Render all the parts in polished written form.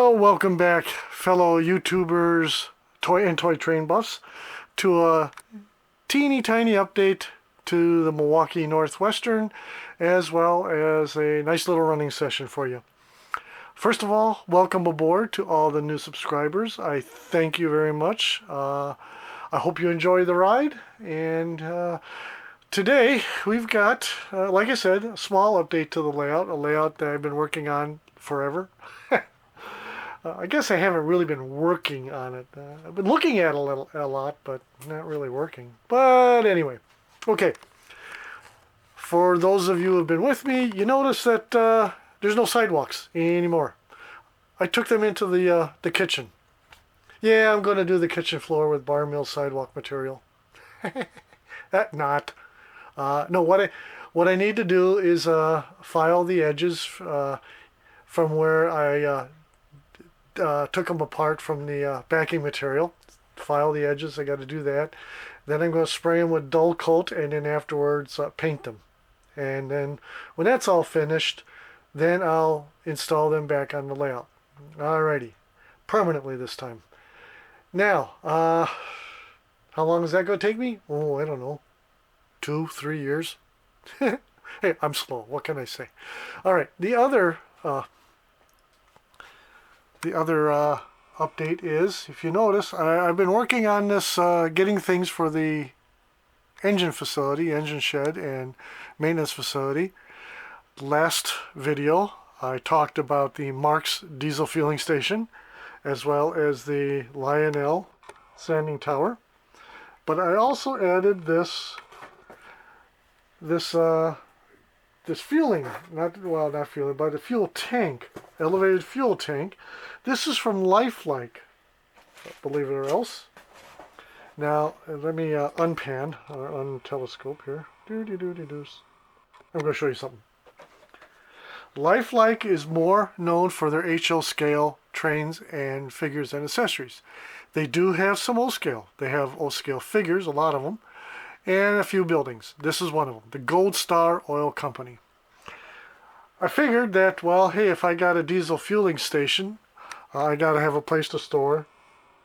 Well, welcome back, fellow YouTubers, toy train buffs, to a teeny tiny update to the Milwaukee Northwestern, as well as a nice little running session for you. First of all, welcome aboard to all the new subscribers. I thank you very much. I hope you enjoy the ride, and today we've got, like I said, a small update to the layout, a layout that I've been working on forever. I guess I haven't really been working on it. I've been looking at it a lot, but not really working. But anyway, okay. For those of you who have been with me, you notice that there's no sidewalks anymore. I took them into the kitchen. Yeah, I'm going to do the kitchen floor with bar mill sidewalk material. No, what I need to do is file the edges from where I took them apart from the backing material. File the edges, I got to do that. Then I'm going to spray them with dull coat, and then afterwards paint them. And then when that's all finished, then I'll install them back on the layout. Alrighty, permanently this time. Now, how long is that going to take me? Oh, I don't know, 2-3 years. Hey, I'm slow. What can I say? All right, the other update is, if you notice, I've been working on this, getting things for the engine facility, engine shed, and maintenance facility. Last video, I talked about the Marks diesel fueling station, as well as the Lionel sanding tower. But I also added this fueling, not fueling, but a fuel tank, elevated fuel tank. This is from Lifelike, believe it or else. Now, let me unpan, or untelescope here. I'm going to show you something. Lifelike is more known for their HO scale trains and figures and accessories. They do have some O scale. They have O scale figures, a lot of them, and a few buildings. This is one of them, the Gold Star Oil Company. I figured that, well, hey, if I got a diesel fueling station, I got to have a place to store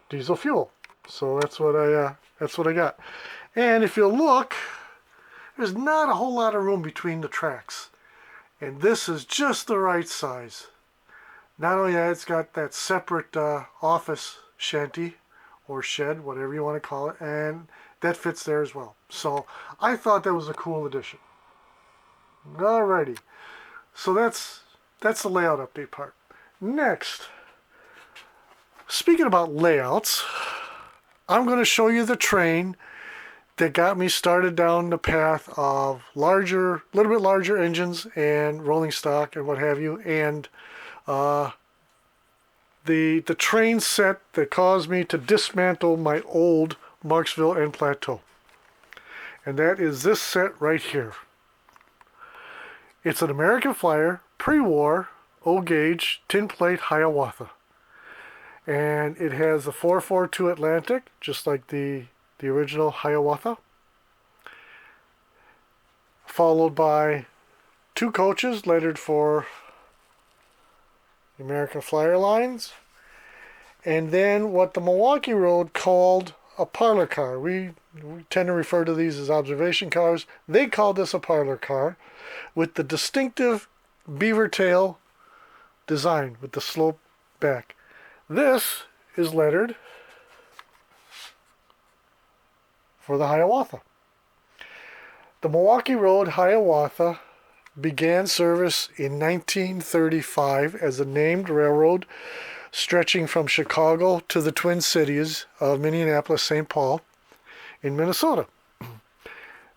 diesel fuel. So that's what I got. And if you look, there's not a whole lot of room between the tracks. And this is just the right size. Not only that, it's got that separate office shanty or shed, whatever you want to call it, and that fits there as well. So I thought that was a cool addition. Alrighty. So that's the layout update part. Next, speaking about layouts, I'm going to show you the train that got me started down the path of little bit larger engines and rolling stock and what have you, and the train set that caused me to dismantle my old Marksville and Plateau. And that is this set right here. It's an American Flyer, pre-war, O-gauge, tin plate Hiawatha. And it has the 442 Atlantic, just like the original Hiawatha. Followed by 2 coaches lettered for the American Flyer lines. And then what the Milwaukee Road called a parlor car. We tend to refer to these as observation cars. They called this a parlor car with the distinctive beaver tail design with the slope back. This is lettered for the Hiawatha. The Milwaukee Road Hiawatha began service in 1935 as a named railroad stretching from Chicago to the Twin Cities of Minneapolis-St. Paul in Minnesota.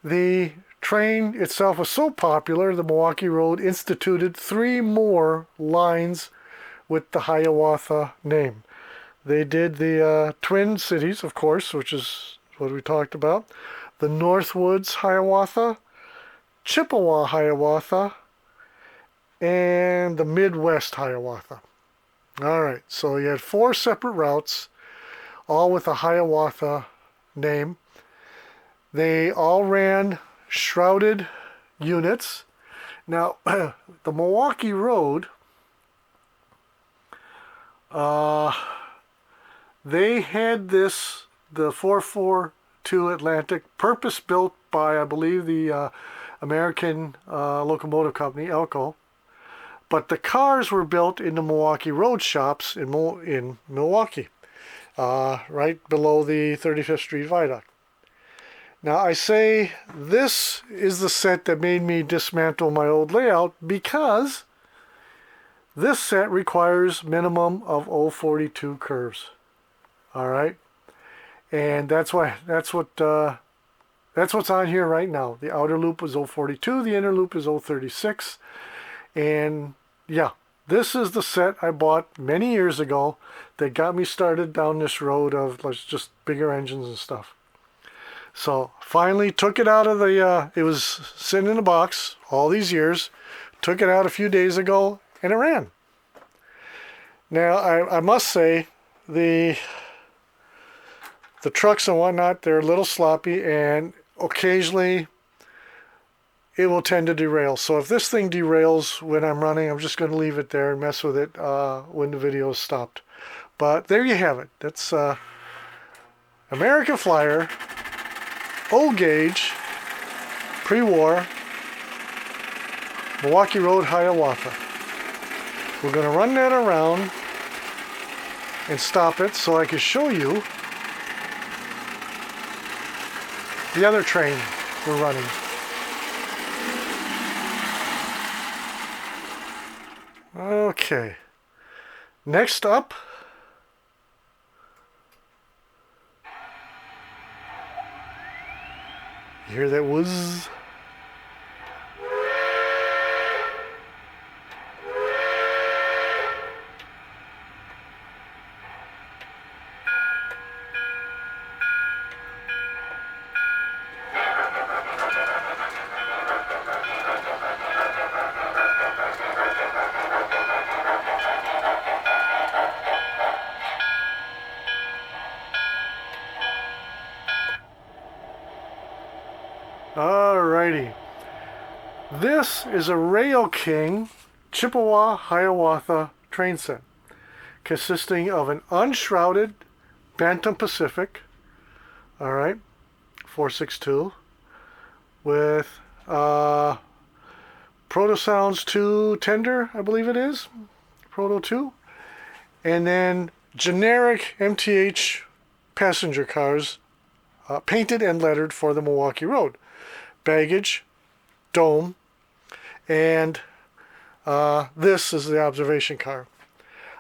The train itself was so popular, the Milwaukee Road instituted 3 more lines with the Hiawatha name. They did the Twin Cities, of course, which is what we talked about, the Northwoods Hiawatha, Chippewa Hiawatha, and the Midwest Hiawatha. All right, so you had 4 separate routes, all with a Hiawatha name. They all ran shrouded units. Now, the Milwaukee Road They had this, the 442 Atlantic, purpose-built by, I believe, the American Locomotive Company, Elco. But the cars were built in the Milwaukee Road shops in Milwaukee, right below the 35th Street Viaduct. Now, I say this is the set that made me dismantle my old layout because this set requires minimum of 042 curves. All right, and that's what's on here right now. The outer loop is 042, the inner loop is 036, and yeah, this is the set I bought many years ago that got me started down this road of just bigger engines and stuff. So finally took it out of the, it was sitting in a box all these years, took it out a few days ago, and it ran. Now, I must say, the trucks and whatnot, they're a little sloppy, and occasionally it will tend to derail. So if this thing derails when I'm running, I'm just going to leave it there and mess with it when the video is stopped. But there you have it. That's American Flyer, old gauge, pre-war, Milwaukee Road, Hiawatha. We're going to run that around and stop it so I can show you the other train we're running. Okay. Next up, you hear that whiz? Alrighty. This is a RailKing Chippewa Hiawatha train set, consisting of an unshrouded Bantam Pacific, alright, 462, with Proto Sounds 2 Tender, I believe it is, Proto 2, and then generic MTH passenger cars, painted and lettered for the Milwaukee Road. Baggage, dome, and this is the observation car.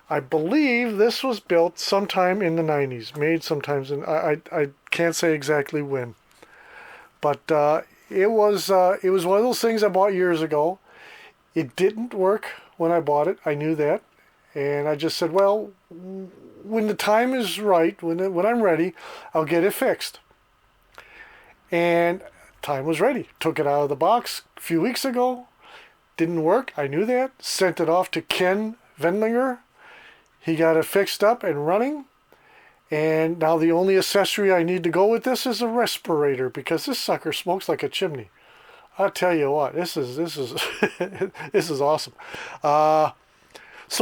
I believe this was built sometime in the 90s, made sometimes in, I can't say exactly when, but it was one of those things I bought years ago. It didn't work when I bought it. I knew that, and I just said, well, when the time is right, when I'm ready, I'll get it fixed. And time was ready. Took it out of the box a few weeks ago. Didn't work. I knew that. Sent it off to Ken Vendlinger. He got it fixed up and running. And now the only accessory I need to go with this is a respirator, because this sucker smokes like a chimney. I'll tell you what, this is this is awesome. So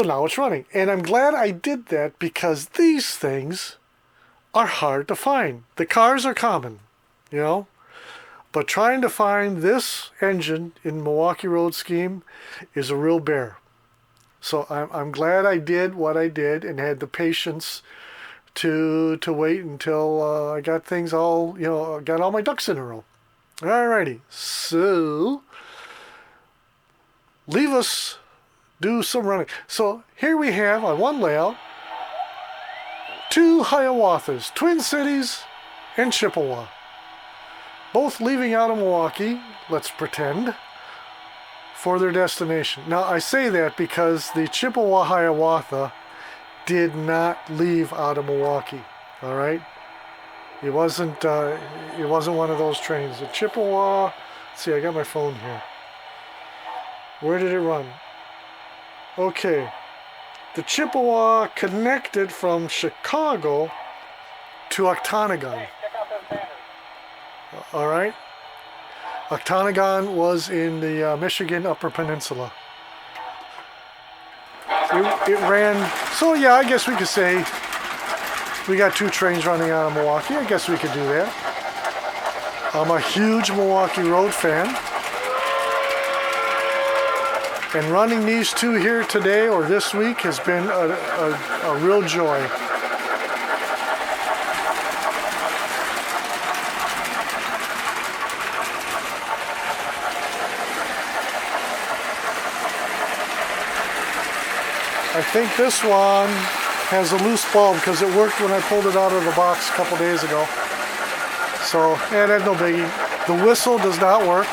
now it's running. And I'm glad I did that, because these things are hard to find. The cars are common, you know. But trying to find this engine in Milwaukee Road scheme is a real bear. So I'm glad I did what I did and had the patience to wait until I got things all, you know, got all my ducks in a row. Alrighty, so leave us do some running. So here we have on one layout 2 Hiawathas, Twin Cities and Chippewa. Both leaving out of Milwaukee, let's pretend, for their destination. Now, I say that because the Chippewa Hiawatha did not leave out of Milwaukee, all right? It wasn't one of those trains. The Chippewa, let's see, I got my phone here. Where did it run? Okay. The Chippewa connected from Chicago to Ontonagon. All right. Ontonagon was in the Michigan Upper Peninsula. it ran. So yeah, I guess we could say we got 2 trains running out of Milwaukee. I guess we could do that. I'm a huge Milwaukee Road fan. And running these 2 here today or this week has been a real joy. I think this one has a loose bulb because it worked when I pulled it out of the box a couple days ago. So, yeah, that's no biggie. The whistle does not work.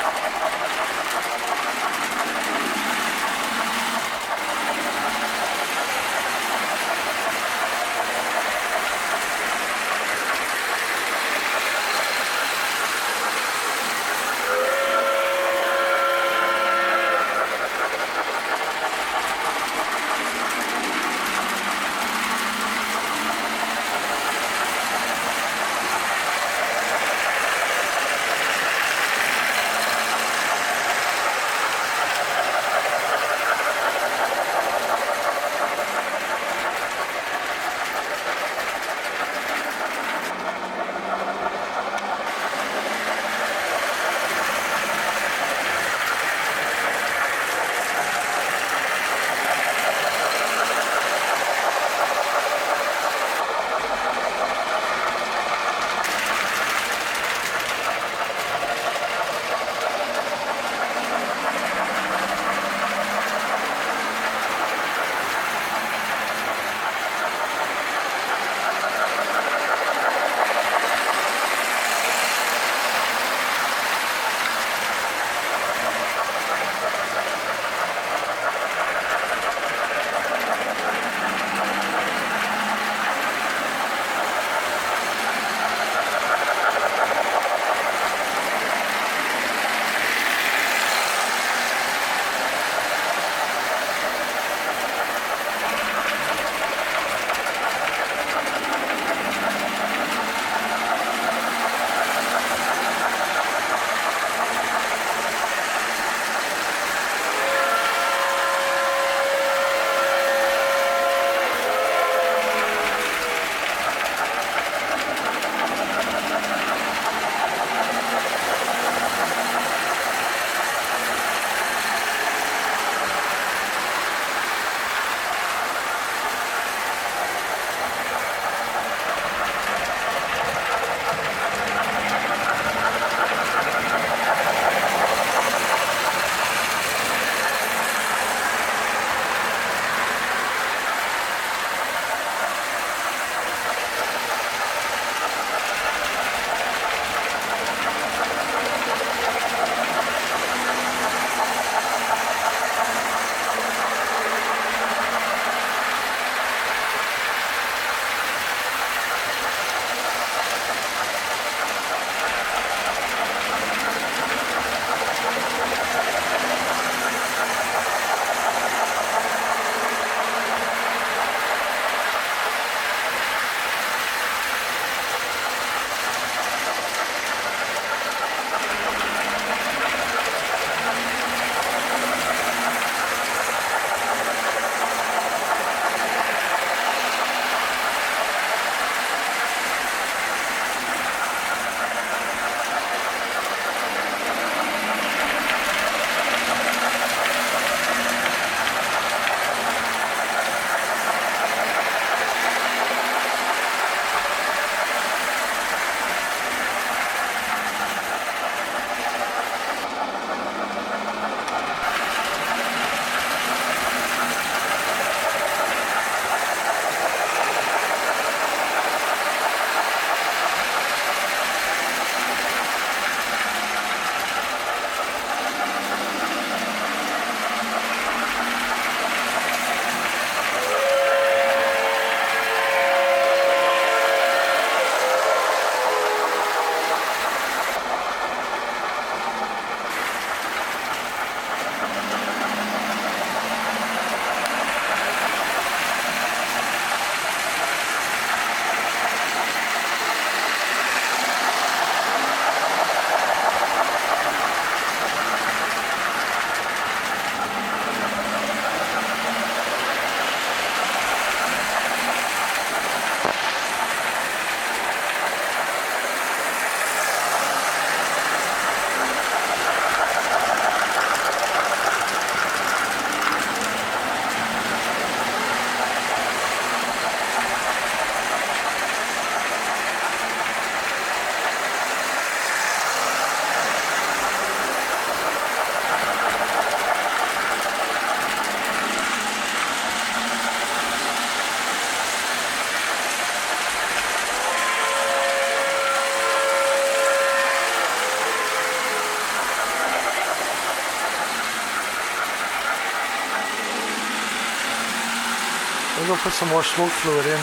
put some more smoke fluid in.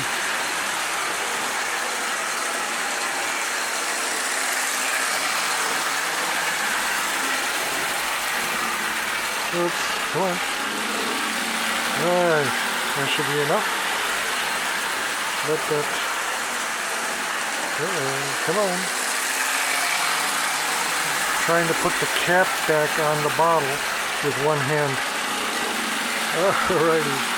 Oops, come on. Alright, that should be enough. Let that... come on. Trying to put the cap back on the bottle with one hand. Alrighty.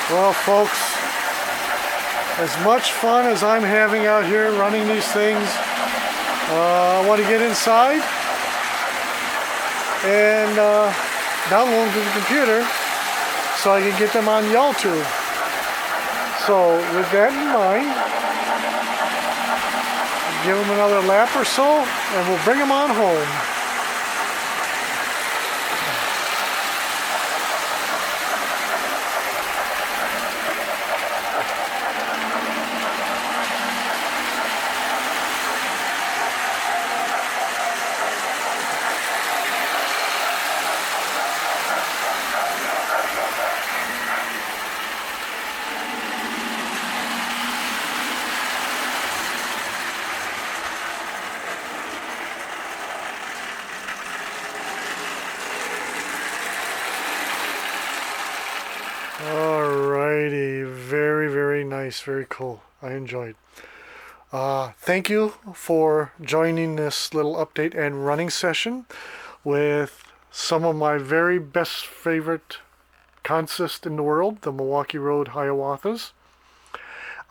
Well, folks, as much fun as I'm having out here running these things, I want to get inside and download them to the computer so I can get them on YouTube. So with that in mind, give them another lap or so and we'll bring them on home. Alrighty, very, very nice, very cool. I enjoyed. Thank you for joining this little update and running session with some of my very best favorite consists in the world, the Milwaukee Road Hiawathas.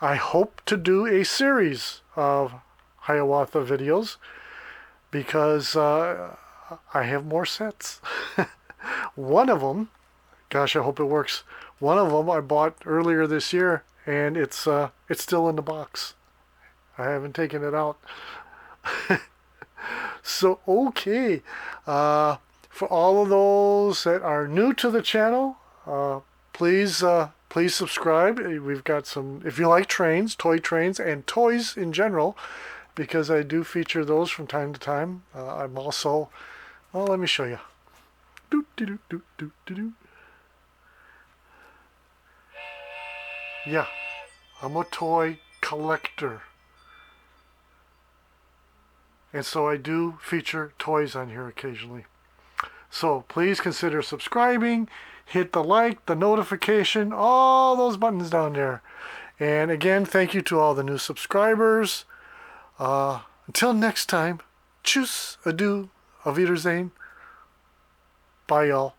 I hope to do a series of Hiawatha videos because I have more sets. One of them, gosh, I hope it works. One of them I bought earlier this year, and it's still in the box. I haven't taken it out. So, okay. For all of those that are new to the channel, please subscribe. We've got some, if you like trains, toy trains, and toys in general, because I do feature those from time to time. I'm also, well, let me show you. Yeah, I'm a toy collector. And so I do feature toys on here occasionally. So please consider subscribing, hit the like, the notification, all those buttons down there. And again, thank you to all the new subscribers. Until next time, tschüss, adieu, auf Wiedersehen. Bye, y'all.